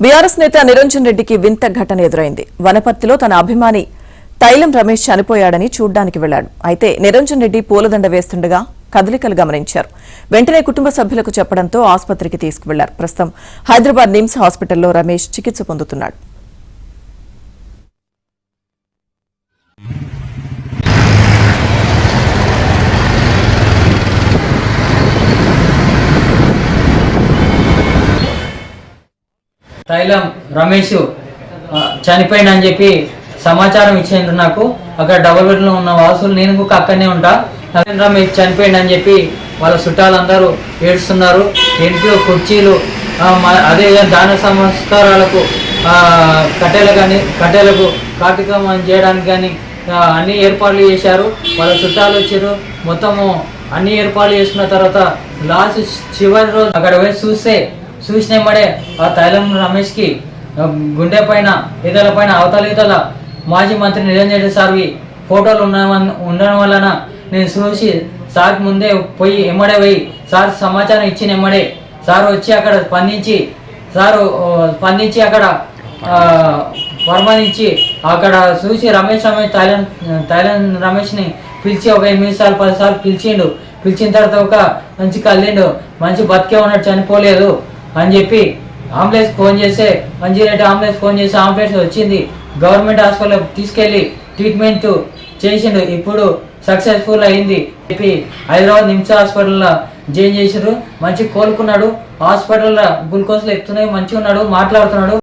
BRS నేత నిరంజన్ రెడ్డికి వింత ఘటన ఎదురైంది. వనపర్తిలో తన అభిమాని తైలం రమేష్ చనిపోయాడని చూడ్డానికి వెళ్లాడు. అయితే నిరంజన్ రెడ్డి పూలదండ వేస్తుండగా కదలికలు గమనించారు. వెంటనే కుటుంబ సభ్యులకు చెప్పడంతో ఆసుపత్రికి తీసుకువెళ్లారు. ప్రస్తుతం హైదరాబాద్ నిమ్స్ హాస్పిటల్లో రమేష్ చికిత్స పొందుతున్నాడు. తైలం రమేష్ చనిపోయిందని చెప్పి సమాచారం ఇచ్చిండ్రు. నాకు అక్కడ డబుల్ బెడ్లో ఉన్న వాసులు, నేను కూడా అక్కడనే ఉంటా. రమేష్ చనిపోయిందని చెప్పి వాళ్ళ చుట్టాలందరూ ఏడుస్తున్నారు. ఇంట్లో కుర్చీలు, అదే దాన సంస్కారాలకు కట్టెలకు కార్తీకం చేయడానికి కానీ అన్ని ఏర్పాట్లు చేశారు. వాళ్ళ చుట్టాలు వచ్చారు. మొత్తము అన్ని ఏర్పాట్లు చేసుకున్న తర్వాత లాస్ట్ చివరి రోజు అక్కడ పోయి చూసినమ్మడే ఆ తైలం రమేష్కి గుండె పైన ఇతల పైన అవతల మాజీ మంత్రి నిరంజన్ రెడ్డి సార్వి ఫోటోలు ఉండడం వలన నేను చూసి సార్కి ముందే ఎమ్మడే పోయి సార్ సమాచారం ఇచ్చిన ఎమ్మడే సార్ వచ్చి అక్కడ స్పందించి అక్కడ వర్మనిచ్చి అక్కడ చూసి తైలం రమేష్ని పిలిచి ఒక 8 సార్లు 10 సార్లు పిలిచిండు. పిలిచిన తర్వాత ఒక మంచి కళ్ళిండు, మంచి బతికే ఉన్నాడు, చనిపోలేదు అని చెప్పి అంబులెన్స్ ఫోన్ చేస్తే 108 అంబులెన్స్ ఫోన్ చేసి అంబులెన్స్ వచ్చింది. గవర్నమెంట్ హాస్పిటల్ తీసుకెళ్లి ట్రీట్మెంట్ చేసిండు. ఇప్పుడు సక్సెస్ఫుల్ అయింది చెప్పి హైదరాబాద్ నిమ్స్ హాస్పిటల్లో జాయిన్ చేసారు. మంచి కోలుకున్నాడు. హాస్పిటల్లో గ్లూకోజ్లు ఎక్కుతున్నాయి, మంచిగా ఉన్నాడు, మాట్లాడుతున్నాడు.